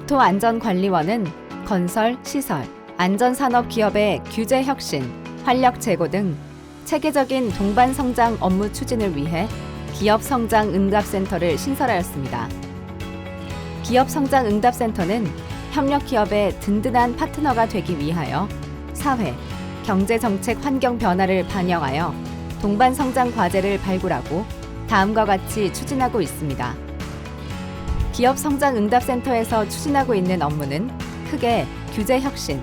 국토안전관리원은 건설, 시설, 안전산업기업의 규제 혁신, 활력 제고 등 체계적인 동반 성장 업무 추진을 위해 기업성장응답센터를 신설하였습니다. 기업성장응답센터는 협력기업의 든든한 파트너가 되기 위하여 사회, 경제정책 환경 변화를 반영하여 동반 성장 과제를 발굴하고 다음과 같이 추진하고 있습니다. 기업성장응답센터에서 추진하고 있는 업무는 크게 규제 혁신,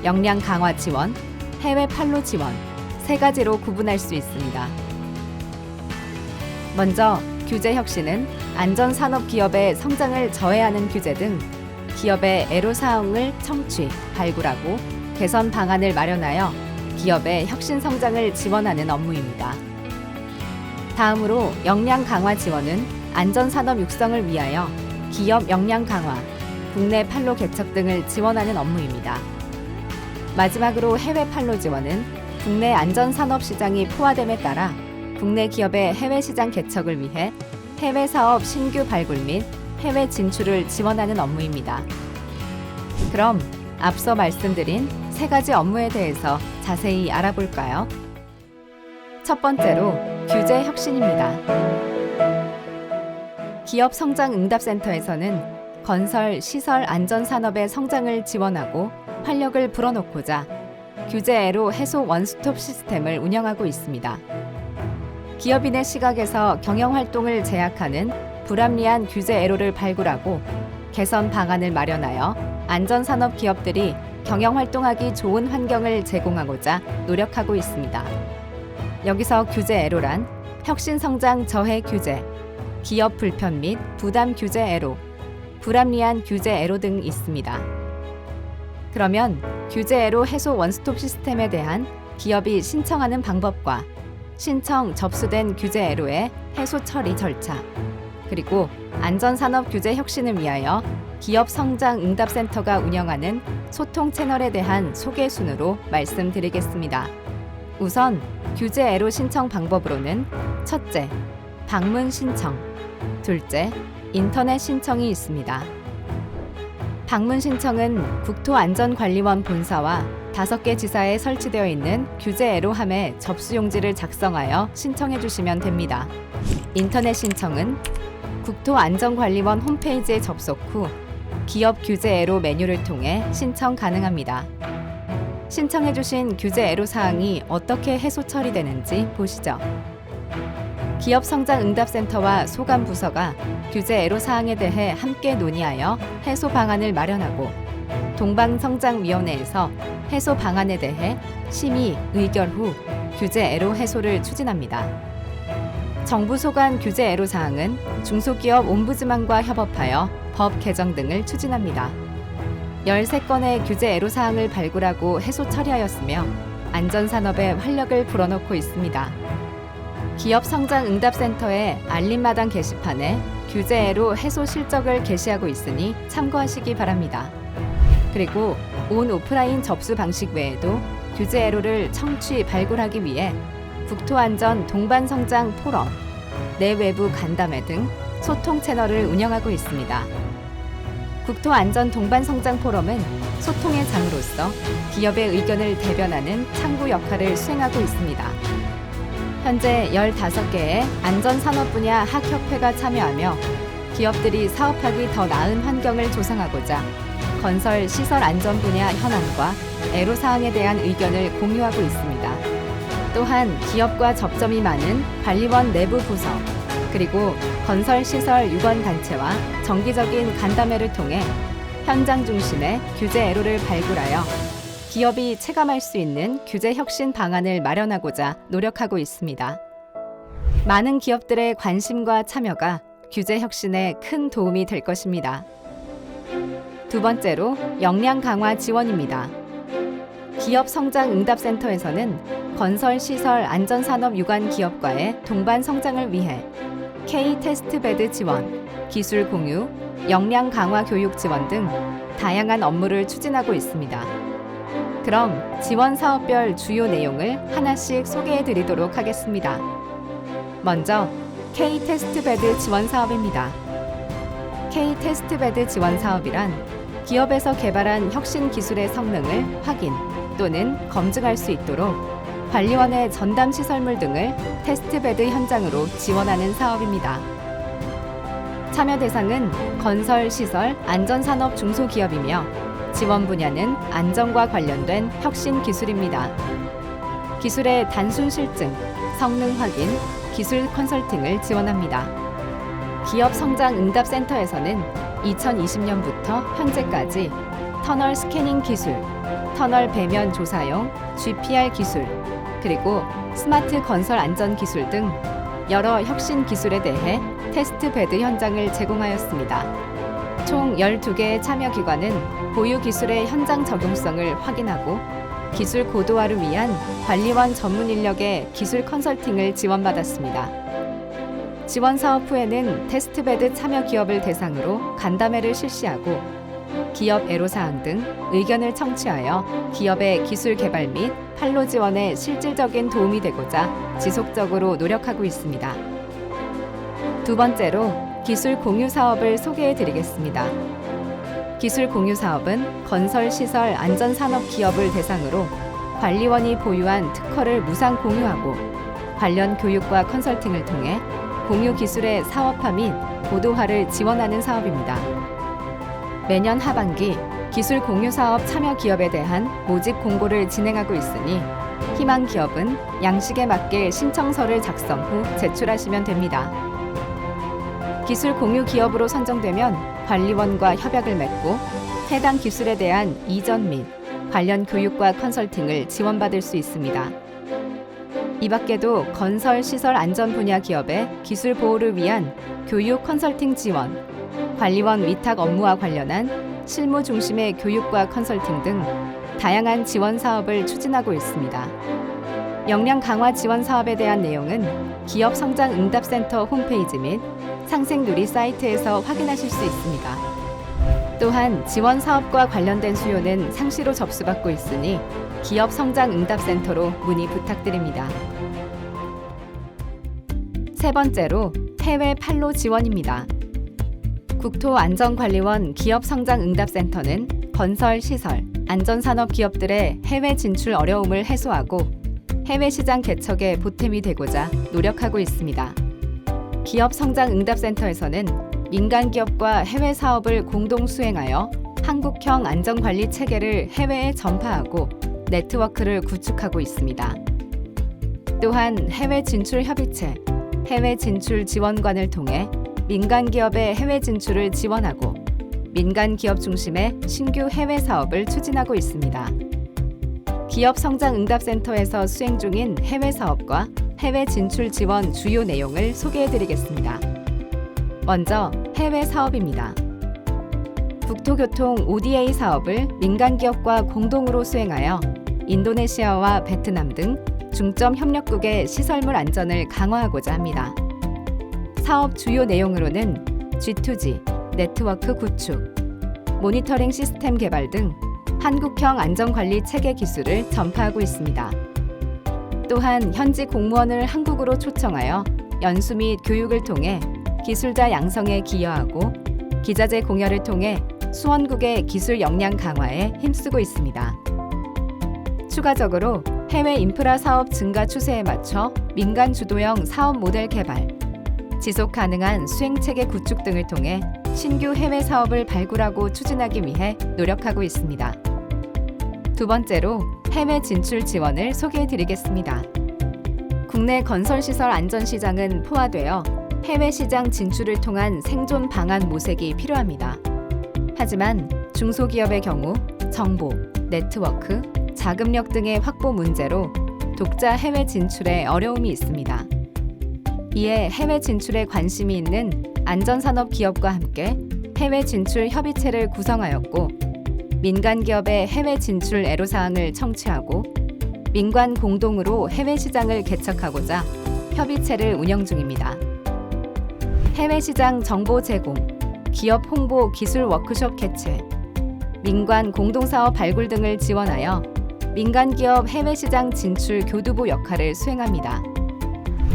역량 강화 지원, 해외 판로 지원 세 가지로 구분할 수 있습니다. 먼저 규제 혁신은 안전산업 기업의 성장을 저해하는 규제 등 기업의 애로사항을 청취, 발굴하고 개선 방안을 마련하여 기업의 혁신 성장을 지원하는 업무입니다. 다음으로 역량 강화 지원은 안전산업 육성을 위하여 기업 역량 강화, 국내 판로 개척 등을 지원하는 업무입니다. 마지막으로 해외 판로 지원은 국내 안전산업 시장이 포화됨에 따라 국내 기업의 해외 시장 개척을 위해 해외 사업 신규 발굴 및 해외 진출을 지원하는 업무입니다. 그럼 앞서 말씀드린 세 가지 업무에 대해서 자세히 알아볼까요? 첫 번째로 규제 혁신입니다. 기업성장응답센터에서는 건설, 시설, 안전산업의 성장을 지원하고 활력을 불어넣고자 규제 애로 해소 원스톱 시스템을 운영하고 있습니다. 기업인의 시각에서 경영활동을 제약하는 불합리한 규제 애로를 발굴하고 개선 방안을 마련하여 안전산업 기업들이 경영활동하기 좋은 환경을 제공하고자 노력하고 있습니다. 여기서 규제 애로란 혁신성장 저해 규제, 기업 불편 및 부담 규제 애로, 불합리한 규제 애로 등 있습니다. 그러면 규제 애로 해소 원스톱 시스템에 대한 기업이 신청하는 방법과 신청 접수된 규제 애로의 해소 처리 절차, 그리고 안전산업 규제 혁신을 위하여 기업성장응답센터가 운영하는 소통 채널에 대한 소개 순으로 말씀드리겠습니다. 우선 규제 애로 신청 방법으로는 첫째, 방문 신청, 둘째, 인터넷 신청이 있습니다. 방문 신청은 국토안전관리원 본사와 5개 지사에 설치되어 있는 규제 애로함에 접수용지를 작성하여 신청해 주시면 됩니다. 인터넷 신청은 국토안전관리원 홈페이지에 접속 후 기업 규제 애로 메뉴를 통해 신청 가능합니다. 신청해 주신 규제 애로 사항이 어떻게 해소 처리되는지 보시죠. 기업성장응답센터와 소관부서가 규제 애로 사항에 대해 함께 논의하여 해소 방안을 마련하고 동방성장위원회에서 해소 방안에 대해 심의, 의결 후 규제 애로 해소를 추진합니다. 정부 소관 규제 애로 사항은 중소기업 옴부즈만과 협업하여 법 개정 등을 추진합니다. 13건의 규제 애로 사항을 발굴하고 해소 처리하였으며 안전산업에 활력을 불어넣고 있습니다. 기업성장응답센터의 알림마당 게시판에 규제 애로 해소 실적을 게시하고 있으니 참고하시기 바랍니다. 그리고 온 오프라인 접수 방식 외에도 규제 애로를 청취, 발굴하기 위해 국토안전 동반성장 포럼, 내외부 간담회 등 소통 채널을 운영하고 있습니다. 국토안전 동반성장 포럼은 소통의 장으로서 기업의 의견을 대변하는 창구 역할을 수행하고 있습니다. 현재 15개의 안전산업 분야 학협회가 참여하며 기업들이 사업하기 더 나은 환경을 조성하고자 건설, 시설 안전 분야 현안과 애로사항에 대한 의견을 공유하고 있습니다. 또한 기업과 접점이 많은 관리원 내부 부서, 그리고 건설, 시설, 유관단체와 정기적인 간담회를 통해 현장 중심의 규제 애로를 발굴하여 기업이 체감할 수 있는 규제 혁신 방안을 마련하고자 노력하고 있습니다. 많은 기업들의 관심과 참여가 규제 혁신에 큰 도움이 될 것입니다. 두 번째로 역량 강화 지원입니다. 기업성장응답센터에서는 건설, 시설, 안전산업 유관 기업과의 동반 성장을 위해 K-테스트베드 지원, 기술 공유, 역량 강화 교육 지원 등 다양한 업무를 추진하고 있습니다. 그럼 지원 사업별 주요 내용을 하나씩 소개해 드리도록 하겠습니다. 먼저 K-테스트베드 지원 사업입니다. K-테스트베드 지원 사업이란 기업에서 개발한 혁신 기술의 성능을 확인 또는 검증할 수 있도록 관리원의 전담 시설물 등을 테스트베드 현장으로 지원하는 사업입니다. 참여 대상은 건설, 시설, 안전산업 중소기업이며 지원 분야는 안전과 관련된 혁신 기술입니다. 기술의 단순 실증, 성능 확인, 기술 컨설팅을 지원합니다. 기업 성장 응답센터에서는 2020년부터 현재까지 터널 스캐닝 기술, 터널 배면 조사용 GPR 기술, 그리고 스마트 건설 안전 기술 등 여러 혁신 기술에 대해 테스트 베드 현장을 제공하였습니다. 총 12개의 참여 기관은 보유 기술의 현장 적용성을 확인하고 기술 고도화를 위한 관리원 전문 인력의 기술 컨설팅을 지원받았습니다. 지원 사업 후에는 테스트베드 참여 기업을 대상으로 간담회를 실시하고 기업 애로사항 등 의견을 청취하여 기업의 기술 개발 및 판로 지원에 실질적인 도움이 되고자 지속적으로 노력하고 있습니다. 두 번째로 기술 공유 사업을 소개해 드리겠습니다. 기술 공유 사업은 건설, 시설, 안전산업 기업을 대상으로 관리원이 보유한 특허를 무상 공유하고 관련 교육과 컨설팅을 통해 공유 기술의 사업화 및 고도화를 지원하는 사업입니다. 매년 하반기 기술 공유 사업 참여 기업에 대한 모집 공고를 진행하고 있으니 희망 기업은 양식에 맞게 신청서를 작성 후 제출하시면 됩니다. 기술 공유 기업으로 선정되면 관리원과 협약을 맺고 해당 기술에 대한 이전 및 관련 교육과 컨설팅을 지원받을 수 있습니다. 이 밖에도 건설, 시설, 안전 분야 기업의 기술 보호를 위한 교육 컨설팅 지원, 관리원 위탁 업무와 관련한 실무 중심의 교육과 컨설팅 등 다양한 지원 사업을 추진하고 있습니다. 역량 강화 지원 사업에 대한 내용은 기업 성장 응답센터 홈페이지 및 상생누리 사이트에서 확인하실 수 있습니다. 또한 지원 사업과 관련된 수요는 상시로 접수받고 있으니 기업 성장 응답센터로 문의 부탁드립니다. 세 번째로 해외 판로 지원입니다. 국토안전관리원 기업성장응답센터는 건설, 시설, 안전산업 기업들의 해외 진출 어려움을 해소하고 해외 시장 개척에 보탬이 되고자 노력하고 있습니다. 기업성장응답센터에서는 민간 기업과 해외 사업을 공동 수행하여 한국형 안전관리 체계를 해외에 전파하고 네트워크를 구축하고 있습니다. 또한 해외 진출 협의체, 해외 진출 지원관을 통해 민간 기업의 해외 진출을 지원하고 민간 기업 중심의 신규 해외 사업을 추진하고 있습니다. 기업 성장 응답센터에서 수행 중인 해외 사업과 해외 진출 지원 주요 내용을 소개해 드리겠습니다. 먼저 해외 사업입니다. 국토교통 ODA 사업을 민간 기업과 공동으로 수행하여 인도네시아와 베트남 등 중점 협력국의 시설물 안전을 강화하고자 합니다. 사업 주요 내용으로는 G2G, 네트워크 구축, 모니터링 시스템 개발 등 한국형 안전관리 체계 기술을 전파하고 있습니다. 또한 현지 공무원을 한국으로 초청하여 연수 및 교육을 통해 기술자 양성에 기여하고 기자재 공여를 통해 수원국의 기술 역량 강화에 힘쓰고 있습니다. 추가적으로 해외 인프라 사업 증가 추세에 맞춰 민간 주도형 사업 모델 개발, 지속 가능한 수행체계 구축 등을 통해 신규 해외 사업을 발굴하고 추진하기 위해 노력하고 있습니다. 두 번째로 해외 진출 지원을 소개해 드리겠습니다. 국내 건설시설 안전시장은 포화되어 해외 시장 진출을 통한 생존 방안 모색이 필요합니다. 하지만 중소기업의 경우 정보, 네트워크, 자금력 등의 확보 문제로 독자 해외 진출에 어려움이 있습니다. 이에 해외 진출에 관심이 있는 안전산업 기업과 함께 해외 진출 협의체를 구성하였고 민간 기업의 해외 진출 애로사항을 청취하고 민관 공동으로 해외 시장을 개척하고자 협의체를 운영 중입니다. 해외 시장 정보 제공, 기업 홍보 기술 워크숍 개최, 민관 공동사업 발굴 등을 지원하여 민간 기업 해외 시장 진출 교두보 역할을 수행합니다.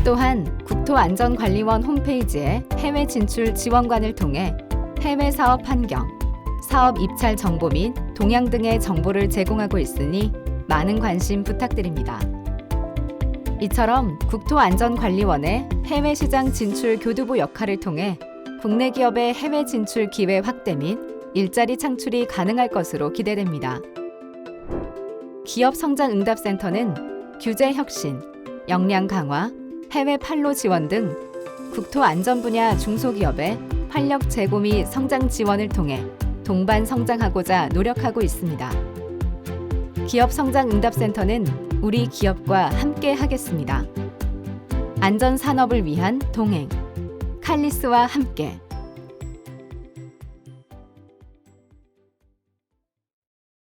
또한 국토안전관리원 홈페이지에 해외 진출 지원관을 통해 해외 사업 환경, 사업 입찰 정보 및 동향 등의 정보를 제공하고 있으니 많은 관심 부탁드립니다. 이처럼 국토안전관리원의 해외 시장 진출 교두보 역할을 통해 국내 기업의 해외 진출 기회 확대 및 일자리 창출이 가능할 것으로 기대됩니다. 기업성장응답센터는 규제 혁신, 역량 강화, 해외 판로 지원 등 국토안전 분야 중소기업의 활력 제고 및 성장 지원을 통해 동반 성장하고자 노력하고 있습니다. 기업성장응답센터는 우리 기업과 함께 하겠습니다. 안전산업을 위한 동행, 칼리스와 함께.